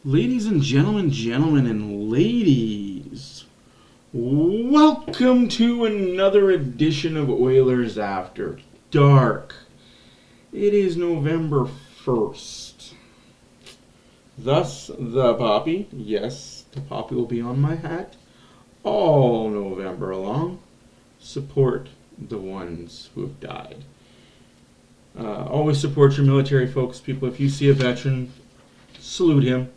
Ladies and gentlemen and ladies, welcome to another edition of Oilers After Dark. It is November 1st. Thus, the poppy, yes, the poppy will be on my hat all November long. Support the ones who have died. Always support your military folks, people. If you see a veteran, salute him.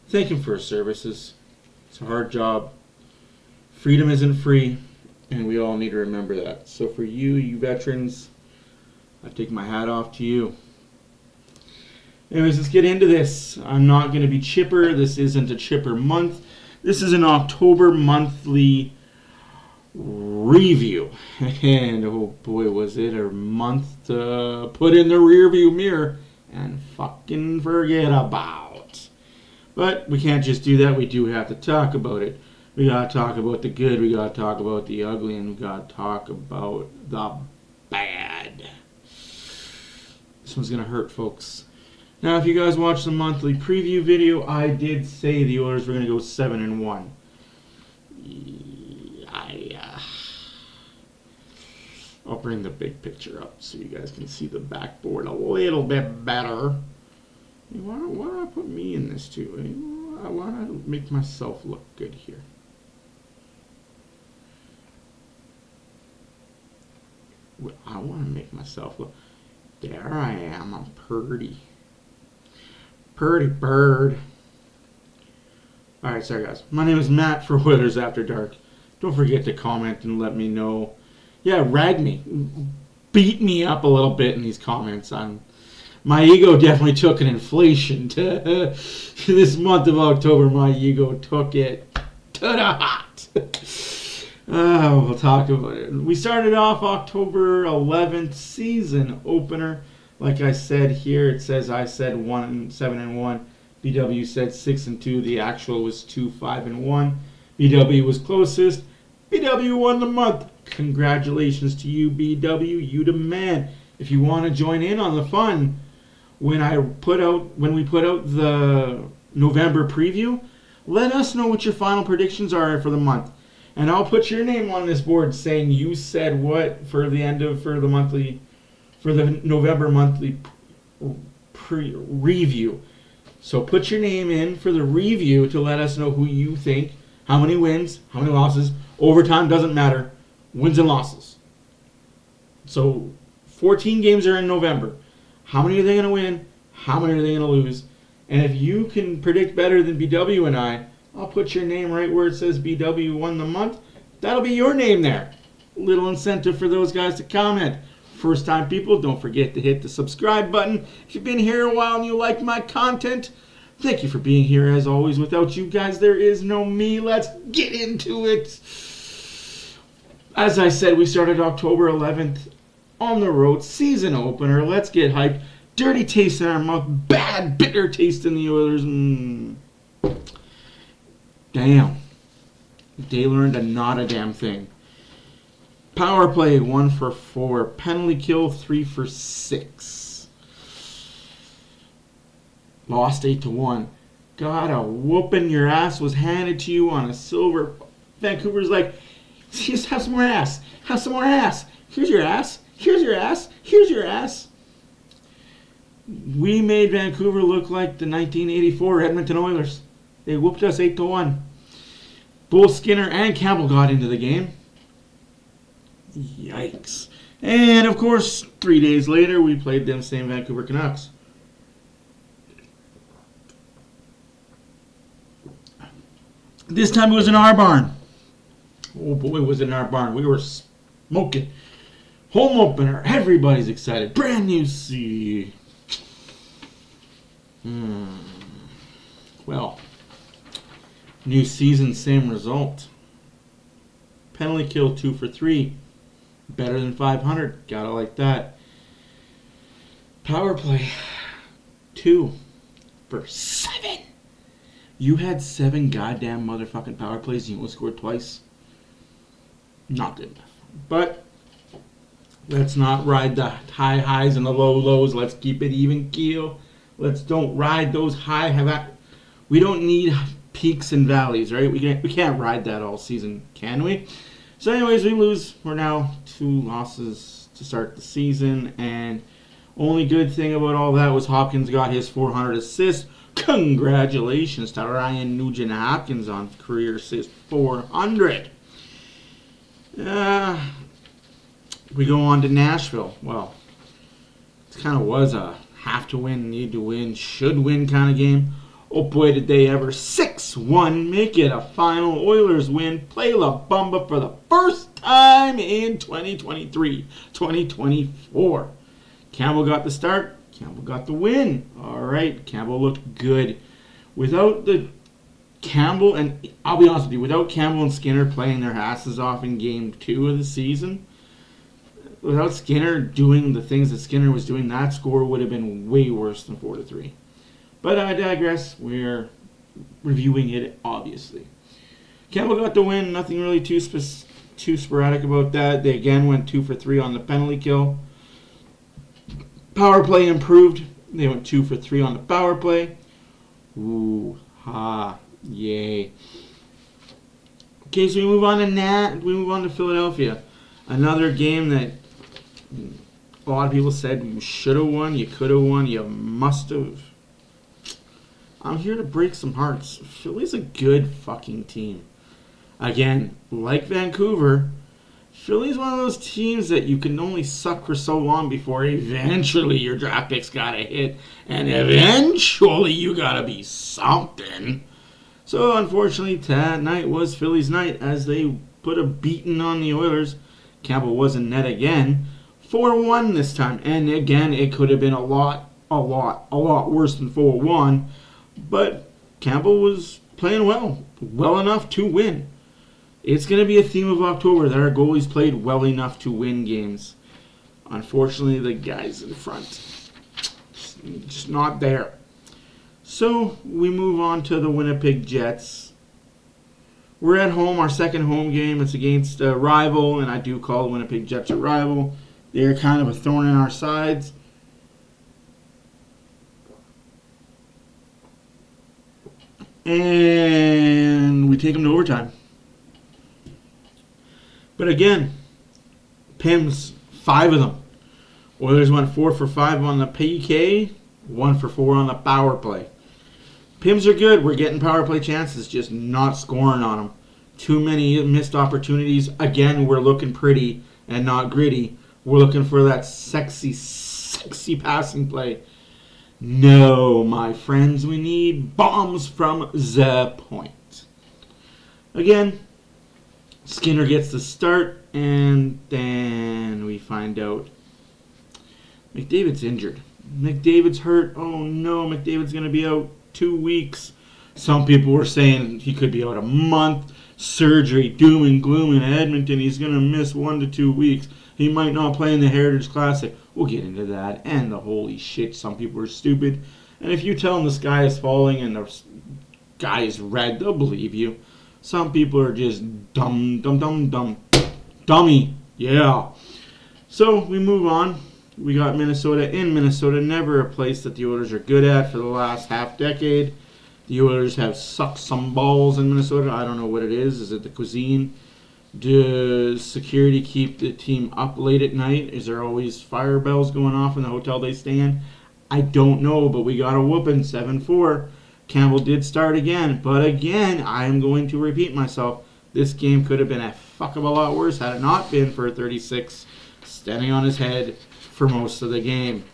Thank him for his services. It's a hard job. Freedom isn't free, and we all need to remember that. So for you veterans, I take my hat off to you. Anyways, let's get into this. I'm not going to be chipper. This isn't a chipper month. This is an October monthly review. And oh boy, was it a month to put in the rearview mirror and fucking forget about. But we can't just do that. We do have to talk about it. We got to talk about the good. We got to talk about the ugly. And we got to talk about the bad. This one's going to hurt, folks. Now, if you guys watched the monthly preview video, I did say the Oilers were going to go 7-1. I'll bring the big picture up so you guys can see the backboard a little bit better. Why don't I put me in this too? Why don't I make myself look good here? I want to make myself look. There I am. I'm purty. Purty bird. Alright, sorry guys. My name is Matt for Oilers After Dark. Don't forget to comment and let me know. Yeah, rag me. Beat me up a little bit in these comments. My ego definitely took an inflation to this month of October. My ego took it to the hot. We'll talk about it. We started off October 11th, season opener. Like I said here, it says I said 7-1. BW said 6-2. The actual was 2-5-1. BW was closest. BW won the month. Congratulations to you, BW. You the man. If you want to join in on the fun, when we put out the November preview, let us know what your final predictions are for the month, and I'll put your name on this board saying you said what for the November monthly review. So put your name in for the review to let us know who you think, how many wins, how many losses. Overtime doesn't matter. Wins and losses. So 14 games are in November. How many are they going to win? How many are they going to lose? And if you can predict better than BW and I'll put your name right where it says BW won the month. That'll be your name there. Little incentive for those guys to comment. First time people, don't forget to hit the subscribe button. If you've been here a while and you like my content, thank you for being here as always. Without you guys, there is no me. Let's get into it. As I said, we started October 11th. On the road, season opener. Let's get hyped. Dirty taste in our mouth. Bad, bitter taste in the Oilers. Damn. They learned not a damn thing. Power play, 1 for 4. Penalty kill, 3 for 6. Lost 8-1. Got a whooping your ass was handed to you on a silver. Vancouver's like, just have some more ass. Have some more ass. Here's your ass. Here's your ass. Here's your ass. We made Vancouver look like the 1984 Edmonton Oilers. They whooped us 8-1. Both Skinner and Campbell got into the game. Yikes. And, of course, 3 days later, we played them same Vancouver Canucks. This time it was in our barn. Oh, boy, was it in our barn. We were smoking. Home opener. Everybody's excited. Brand new C. Well, new season, same result. Penalty kill, 2 for 3. Better than 500. Gotta like that. Power play, 2 for 7. You had 7 goddamn motherfucking power plays and you only scored twice. Not good enough. But let's not ride the high highs and the low lows. Let's keep it even keel. Let's don't ride those high. We don't need peaks and valleys, right? We can't ride that all season, can we? So anyways, we lose. We're now 2 losses to start the season, and only good thing about all that was Hopkins got his 400 assists. Congratulations to Ryan Nugent-Hopkins on career assist 400. We go on to Nashville. Well, it kind of was a have to win, need to win, should win kind of game. Oh boy, did they ever. 6-1, make it a final Oilers win. Play La Bamba for the first time in 2023-2024. Campbell got the start. Campbell got the win. All right, Campbell looked good. Without the Campbell, and I'll be honest with you, without Campbell and Skinner playing their asses off in Game 2 of the season, without Skinner doing the things that Skinner was doing, that score would have been way worse than 4-3. But I digress. We're reviewing it, obviously. Campbell got the win. Nothing really too sporadic about that. They again went 2 for 3 on the penalty kill. Power play improved. They went 2 for 3 on the power play. Ooh, ha, yay. Okay, so we move on to Philadelphia. Another game that a lot of people said you should have won, you could have won, you must have. I'm here to break some hearts. Philly's a good fucking team. Again, like Vancouver, Philly's one of those teams that you can only suck for so long before eventually your draft picks gotta hit, and eventually you gotta be something. So unfortunately, that night was Philly's night as they put a beating on the Oilers. Campbell was in net again. 4-1 this time, and again, it could have been a lot worse than 4-1. But Campbell was playing well enough to win. It's going to be a theme of October that our goalies played well enough to win games. Unfortunately, the guys in front, just not there. So we move on to the Winnipeg Jets. We're at home, our second home game. It's against a rival, and I do call the Winnipeg Jets a rival. They're kind of a thorn in our sides. And we take them to overtime. But again, PIMs, 5 of them. Oilers went 4 for 5 on the PK, 1 for 4 on the power play. PIMs are good. We're getting power play chances, just not scoring on them. Too many missed opportunities. Again, we're looking pretty and not gritty. We're looking for that sexy passing play. No, my friends, we need bombs from the point. Again, Skinner gets the start, and then we find out McDavid's injured. McDavid's hurt. Oh no, McDavid's going to be out 2 weeks. Some people were saying he could be out a month. Surgery, doom and gloom in Edmonton. He's going to miss 1 to 2 weeks. He might not play in the Heritage Classic. We'll get into that. And the holy shit, some people are stupid. And if you tell them the sky is falling and the sky is red, they'll believe you. Some people are just dumb. Dummy. Yeah. So we move on. We got Minnesota in Minnesota. Never a place that the Oilers are good at for the last half decade. The Oilers have sucked some balls in Minnesota. I don't know what it is. Is it the cuisine? Does security keep the team up late at night? Is there always fire bells going off in the hotel they stay in? I don't know, but we got a whooping, 7-4. Campbell did start again, but again, I am going to repeat myself. This game could have been a fuck of a lot worse had it not been for 36 standing on his head for most of the game.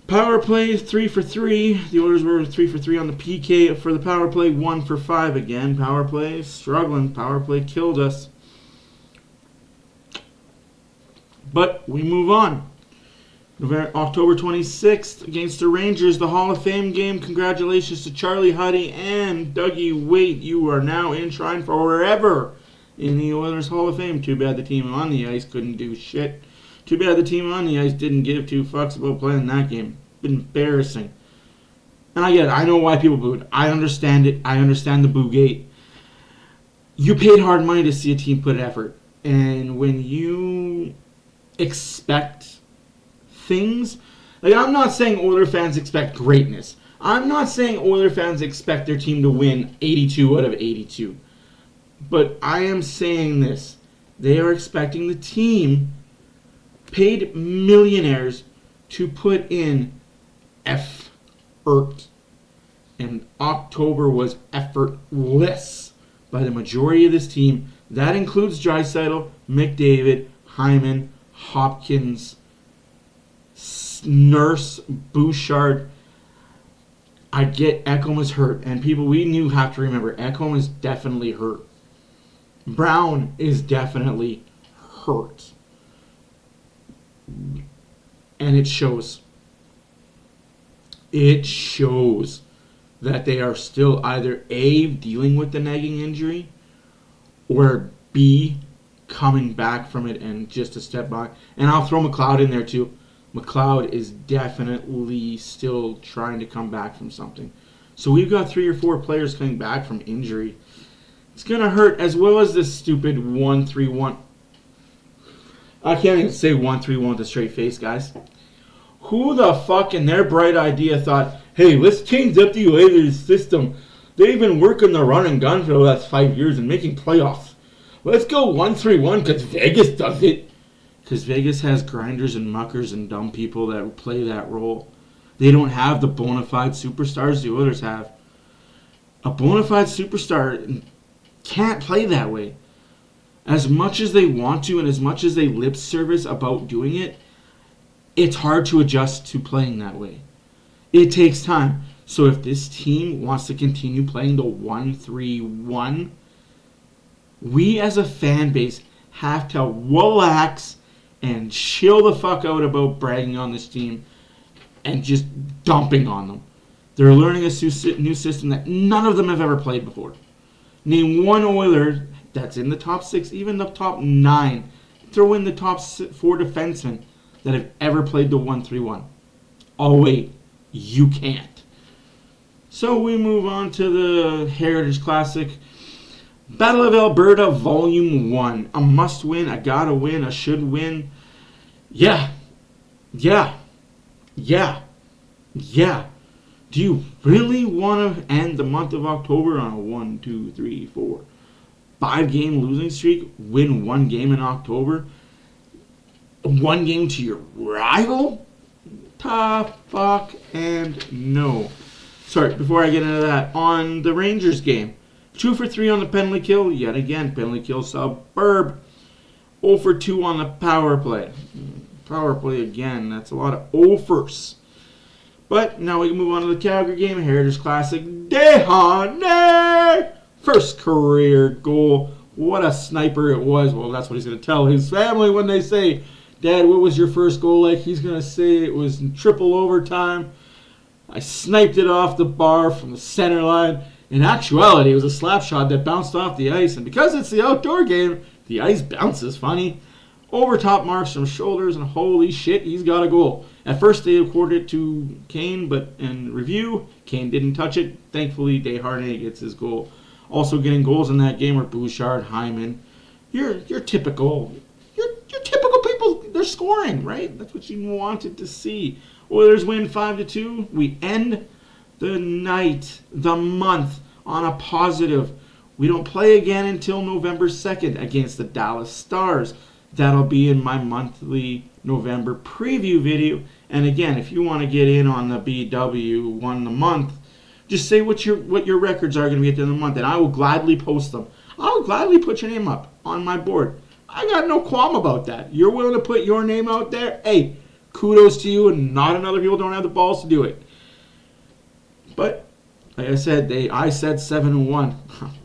Power play, 3 for 3. The Oilers were 3 for 3 on the PK for the power play, 1 for 5 again. Power play, struggling. Power play killed us. But we move on. October 26th against the Rangers, the Hall of Fame game. Congratulations to Charlie Huddy and Dougie Waite. You are now enshrined forever in the Oilers Hall of Fame. Too bad the team on the ice couldn't do shit. Too bad the team on the ice didn't give 2 fucks about playing that game. Embarrassing. And I get it. I know why people booed. I understand it. I understand the boo gate. You paid hard money to see a team put effort. And when you expect things Like, I'm not saying Oiler fans expect greatness. I'm not saying Oiler fans expect their team to win 82 out of 82. But I am saying this. They are expecting the team, paid millionaires, to put in effort. And October was effortless by the majority of this team. That includes Draisaitl, McDavid, Hyman, Hopkins, Nurse, Bouchard. I get Ekholm is hurt. And people, we knew have to remember, Ekholm is definitely hurt. Brown is definitely hurt. And it shows. It shows that they are still either A, dealing with the nagging injury, or B, coming back from it and just a step back. And I'll throw McLeod in there too. McLeod is definitely still trying to come back from something. So we've got 3 or 4 players coming back from injury. It's going to hurt, as well as this stupid 1-3-1. I can't even say 1-3-1 with a straight face, guys. Who the fuck in their bright idea thought, hey, let's change up the Oilers system. They've been working the run and gun for the last 5 years and making playoffs. Let's go 1-3-1 because Vegas does it. Because Vegas has grinders and muckers and dumb people that play that role. They don't have the bona fide superstars the Oilers have. A bona fide superstar can't play that way. As much as they want to and as much as they lip service about doing it, it's hard to adjust to playing that way. It takes time. So if this team wants to continue playing the 1-3-1, we as a fan base have to relax and chill the fuck out about bragging on this team and just dumping on them. They're learning a new system that none of them have ever played before. Name one Oiler that's in the top 6, even the top 9. Throw in the top 4 defensemen that have ever played the 1-3-1. Oh, wait. You can't. So we move on to the Heritage Classic. Battle of Alberta Volume 1. A must win, a gotta win, a should win. Yeah. Do you really want to end the month of October on a 1, 2, 3, 4, 5-game losing streak? Win 1 game in October? 1 game to your rival? Tough fuck and no. Sorry, before I get into that, on the Rangers game, 2 for 3 on the penalty kill. Yet again, penalty kill suburb. 0 for 2 on the power play. Power play again. That's a lot of offers. But now we can move on to the Calgary game. Heritage Classic. Dehane! First career goal. What a sniper it was. Well, that's what he's going to tell his family when they say, Dad, what was your first goal like? He's going to say it was in triple overtime. I sniped it off the bar from the center line. In actuality, it was a slap shot that bounced off the ice. And because it's the outdoor game, the ice bounces funny. Over top marks from shoulders, and holy shit, he's got a goal. At first, they accorded it to Kane, but in review, Kane didn't touch it. Thankfully, Desharnais gets his goal. Also getting goals in that game were Bouchard, Hyman. Your typical people, they're scoring, right? That's what you wanted to see. Oilers win 5-2. We end the night, the month, on a positive. We don't play again until November 2nd against the Dallas Stars. That'll be in my monthly November preview video. And again, if you want to get in on the BW won the month, just say what your records are going to be at the end of the month, and I will gladly post them. I'll gladly put your name up on my board. I got no qualm about that. You're willing to put your name out there? Hey, kudos to you, and not another people don't have the balls to do it. But like I said, I said 7-1.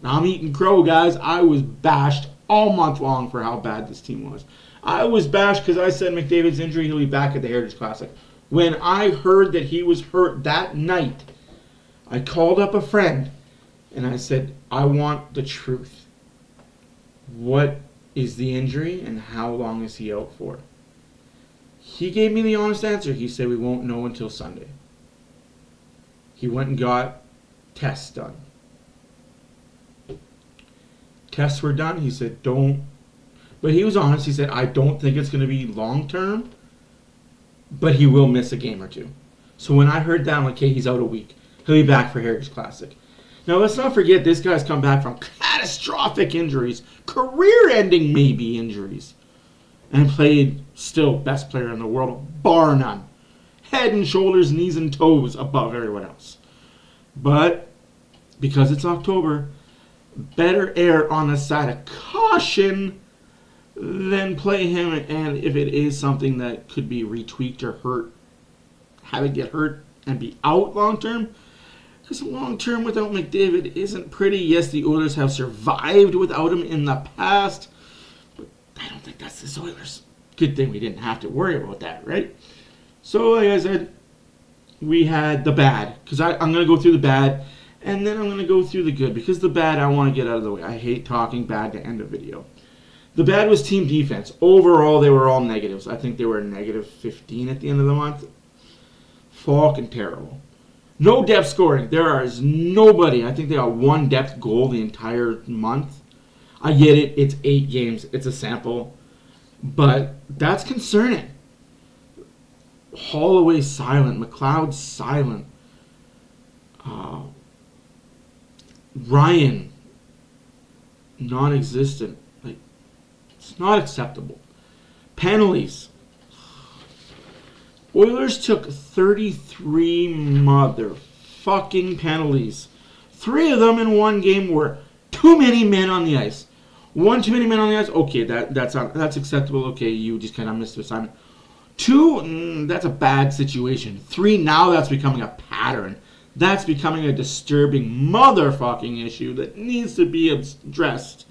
I'm eating crow, guys. I was bashed all month long for how bad this team was. I was bashed because I said McDavid's injury, he'll be back at the Heritage Classic. When I heard that he was hurt that night, I called up a friend and I said, I want the truth. What is the injury and how long is he out for? He gave me the honest answer. He said we won't know until Sunday. He went and got tests done. Tests were done. He said, don't. But he was honest. He said, I don't think it's going to be long term, but he will miss a game or two. So when I heard that, I'm like, okay, he's out a week. He'll be back for Heritage Classic. Now, let's not forget, this guy's come back from catastrophic injuries, career-ending maybe injuries, and played still best player in the world, bar none. Head and shoulders, knees and toes above everyone else. But because it's October, better err on the side of caution than play him. And if it is something that could be retweaked or hurt, have it get hurt and be out long term. Because long term without McDavid isn't pretty. Yes, the Oilers have survived without him in the past, but I don't think that's the Oilers. Good thing we didn't have to worry about that, right? So, like I said, we had the bad. Because I'm going to go through the bad, and then I'm going to go through the good. Because the bad, I want to get out of the way. I hate talking bad to end a video. The bad was team defense. Overall, they were all negatives. I think they were negative 15 at the end of the month. Fucking terrible. No depth scoring. There is nobody. I think they got one depth goal the entire month. I get it. It's 8 games. It's a sample. But that's concerning. Holloway silent. McLeod silent. Ryan non-existent. Like, it's not acceptable. Penalties. Oilers took 33 motherfucking penalties. 3 of them in one game were too many men on the ice. 1 too many men on the ice. Okay, that's acceptable. Okay, you just kind of missed the assignment. 2, that's a bad situation. 3, now that's becoming a pattern. That's becoming a disturbing motherfucking issue that needs to be addressed.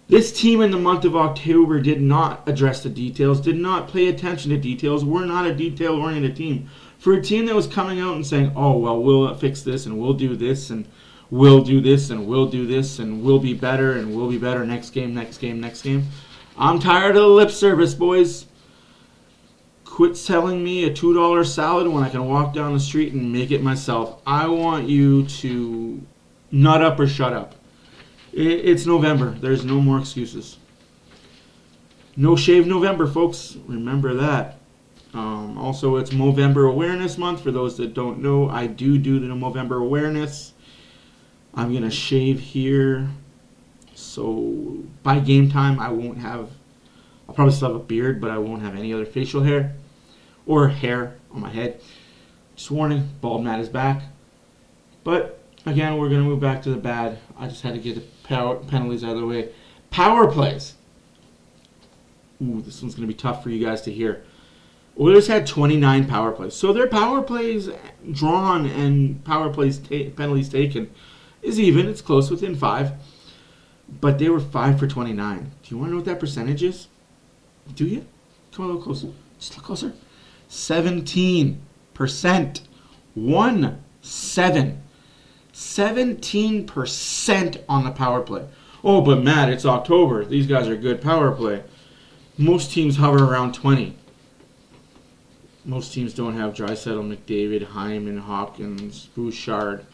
This team in the month of October did not address the details, did not pay attention to details. We're not a detail-oriented team. For a team that was coming out and saying, oh, well, we'll fix this and we'll do this and we'll do this and we'll do this and we'll be better and we'll be better next game, next game, next game. I'm tired of the lip service, boys. Quit selling me a $2 salad when I can walk down the street and make it myself. I want you to nut up or shut up. It's November. There's no more excuses. No shave November, folks. Remember that. Also, it's Movember Awareness Month. For those that don't know, I do the Movember Awareness. I'm going to shave here. So by game time, I'll probably still have a beard, but I won't have any other facial hair or hair on my head. Just warning, bald Matt is back. But again, we're going to move back to the bad. I just had to get the penalties out of the way. Power plays. Ooh, this one's going to be tough for you guys to hear. Oilers had 29 power plays. So their power plays drawn and power plays penalties taken is even. It's close, within 5. But they were 5 for 29. Do you want to know what that percentage is? Do you? Come on a little closer. Just look closer. 17%. 1-7. 17% on the power play. Oh, but Matt, it's October. These guys are good power play. Most teams hover around 20. Most teams don't have Draisaitl, McDavid, Hyman, Hopkins, Bouchard,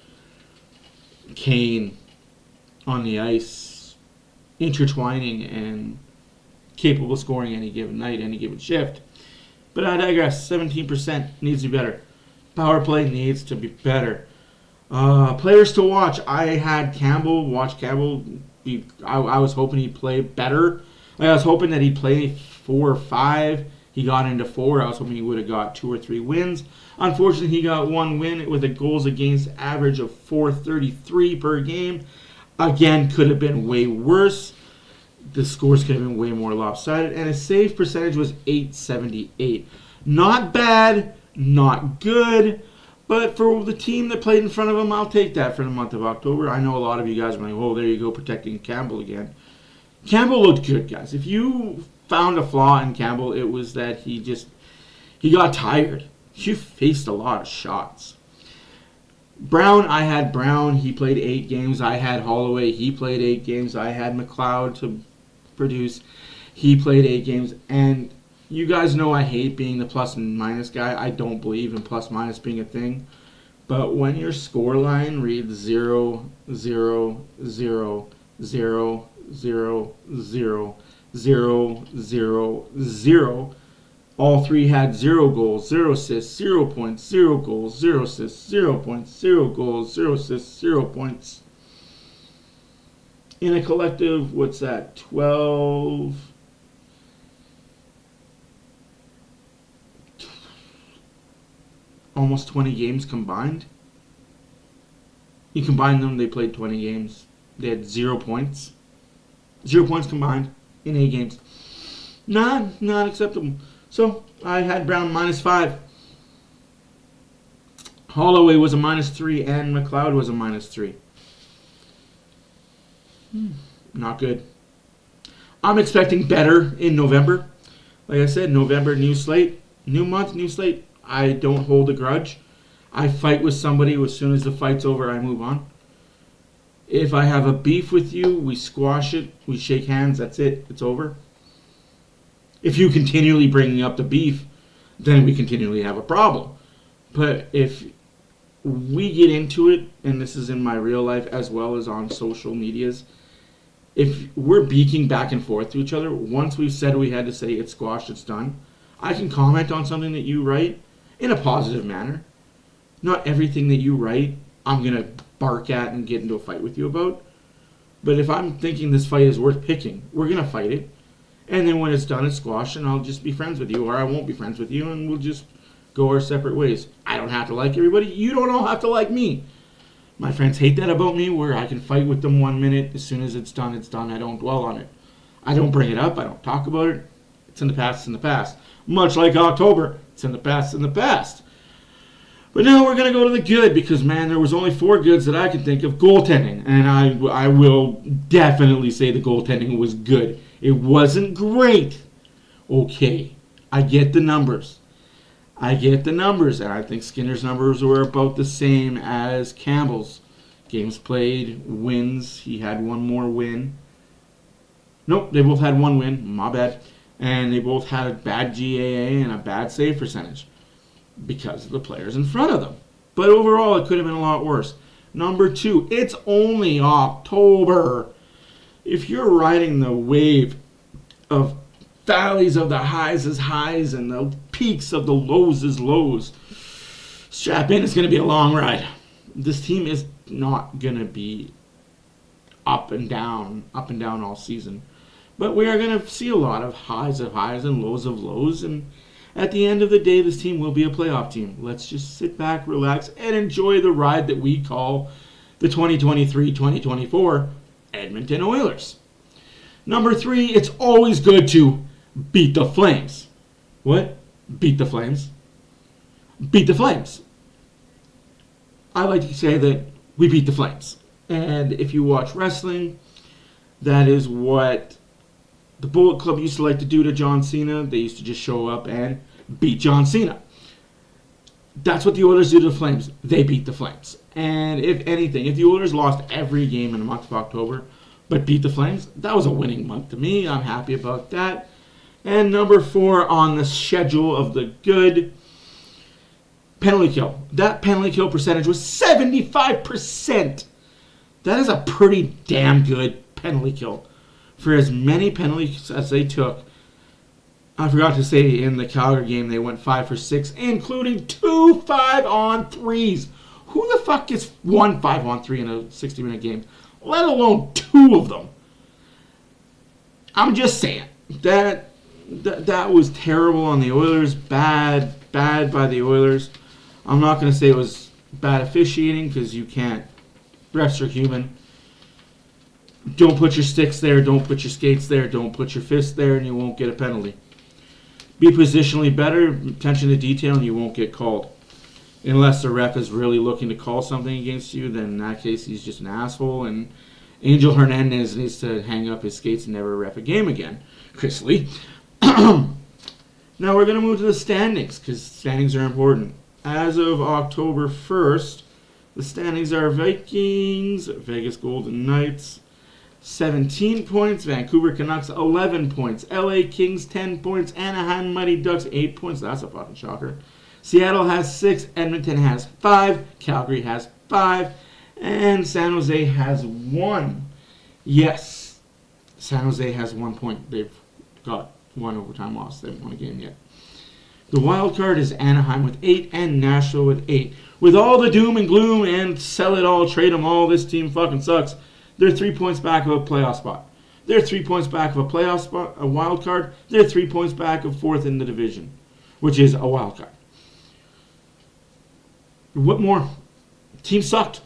Kane on the ice, intertwining and capable of scoring any given night, any given shift. But I digress. 17% needs to be better. Power play needs to be better. Players to watch. I had Campbell. Watch Campbell. I was hoping he'd play better. I was hoping that he'd play 4 or 5. He got into 4. I was hoping he would have got 2 or 3 wins. Unfortunately, he got 1 win with a goals against average of .433 per game. Again, could have been way worse. The scores could have been way more lopsided. And his save percentage was .878. Not bad, not good. But for the team that played in front of him, I'll take that for the month of October. I know a lot of you guys are like, oh, there you go, protecting Campbell again. Campbell looked good, guys. If you found a flaw in Campbell, it was that he got tired. He faced a lot of shots. Brown, I had Brown. He played 8 games. I had Holloway. He played 8 games. I had McLeod to produce. He played 8 games. And you guys know I hate being the plus and minus guy. I don't believe in plus minus being a thing. But when your score line reads 0, 0, 0, 0, 0, 0, 0, 0, 0, All three had 0 goals, 0 assists, 0 points, 0 goals, 0 assists, 0 points, 0 goals, 0 assists, 0 points. In a collective, what's that, 12... almost 20 games combined. You combine them, they played 20 games. They had 0 points. 0 points combined in 8 games. Not acceptable. So, I had Brown -5. Holloway was a -3, and McLeod was a -3. Not good. I'm expecting better in November. Like I said, November, new slate. New month, new slate. I don't hold a grudge. I fight with somebody. As soon as the fight's over, I move on. If I have a beef with you, we squash it. We shake hands. That's it. It's over. If you continually bringing up the beef, then we continually have a problem. But if we get into it, and this is in my real life as well as on social medias, if we're beaking back and forth to each other, once we've said what we had to say, it's squashed, it's done. I can comment on something that you write in a positive manner. Not everything that you write, I'm going to bark at and get into a fight with you about. But if I'm thinking this fight is worth picking, we're going to fight it. And then when it's done, it's squashed, and I'll just be friends with you, or I won't be friends with you, and we'll just go our separate ways. I don't have to like everybody. You don't all have to like me. My friends hate that about me, where I can fight with them 1 minute. As soon as it's done, it's done. I don't dwell on it. I don't bring it up. I don't talk about it. It's in the past, it's in the past. Much like October. It's in the past, it's in the past. But now we're going to go to the good, because, man, there was only 4 goods that I can think of. Goaltending. And I will definitely say the goaltending was good. It wasn't great. Okay. I get the numbers. And I think Skinner's numbers were about the same as Campbell's. Games played, wins. He had one more win. Nope, they both had 1 win. My bad. And they both had a bad GAA and a bad save percentage because of the players in front of them. But overall, it could have been a lot worse. Number 2, it's only October. If you're riding the wave of valleys of the highs as highs and the peaks of the lows as lows, strap in, it's going to be a long ride. This team is not going to be up and down all season. But we are going to see a lot of highs and lows of lows. And at the end of the day, this team will be a playoff team. Let's just sit back, relax, and enjoy the ride that we call the 2023-2024 Edmonton Oilers. Number 3, it's always good to beat the Flames. What? Beat the Flames? Beat the Flames. I like to say that we beat the Flames. And if you watch wrestling, that is what the Bullet Club used to like to do to John Cena. They used to just show up and beat John Cena. That's what the Oilers do to the Flames. They beat the Flames. And if anything, if the Oilers lost every game in the month of October, but beat the Flames, that was a winning month to me. I'm happy about that. And number 4 on the schedule of the good, penalty kill. That penalty kill percentage was 75%. That is a pretty damn good penalty kill. For as many penalties as they took, I forgot to say in the Calgary game they went 5 for 6, including 2 5-on-3s. Who the fuck gets 1 5-on-3 in a 60-minute game? Let alone 2 of them. I'm just saying that was terrible on the Oilers. Bad by the Oilers. I'm not going to say it was bad officiating because you can't. Refs are human. Don't put your sticks there. Don't put your skates there. Don't put your fists there, and you won't get a penalty. Be positionally better. Attention to detail, and you won't get called. Unless the ref is really looking to call something against you, then in that case he's just an asshole. And Angel Hernandez needs to hang up his skates and never ref a game again. Chris Lee. Now we're going to move to the standings because standings are important. As of October 1st, the standings are Vikings, Vegas Golden Knights, 17 points. Vancouver Canucks, 11 points. LA Kings, 10 points. Anaheim Mighty Ducks, 8 points. That's a fucking shocker. Seattle has 6. Edmonton has 5. Calgary has 5. And San Jose has 1. Yes, San Jose has 1 point. They've got 1 overtime loss. They haven't won a game yet. The wild card is Anaheim with 8 and Nashville with 8. With all the doom and gloom and sell it all, trade them all, this team fucking sucks, they're 3 points back of a playoff spot. They're 3 points back of a playoff spot, a wild card. They're 3 points back of 4th in the division, which is a wild card. What more? Team sucked.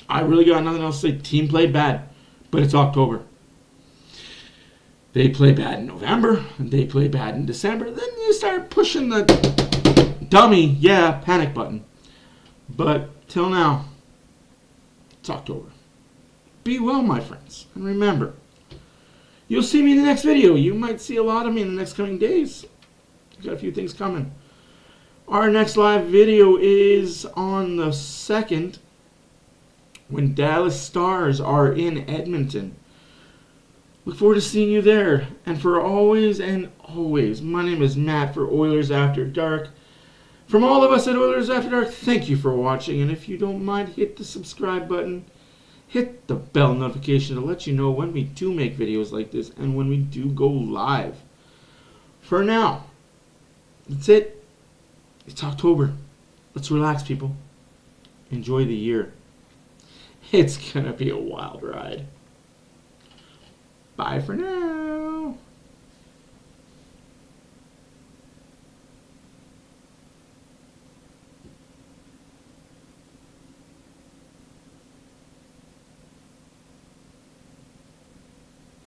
I really got nothing else to say. Team played bad, but it's October. They play bad in November, and they play bad in December. Then you start pushing the dummy, panic button. But till now, it's October. Be well, my friends. And remember, you'll see me in the next video. You might see a lot of me in the next coming days. I've got a few things coming. Our next live video is on the 2nd, when Dallas Stars are in Edmonton. Look forward to seeing you there. And for always and always, my name is Matt for Oilers After Dark. From all of us at Oilers After Dark, thank you for watching. And if you don't mind, hit the subscribe button. Hit the bell notification to let you know when we do make videos like this and when we do go live. For now, that's it. It's October. Let's relax, people. Enjoy the year. It's gonna be a wild ride. Bye for now.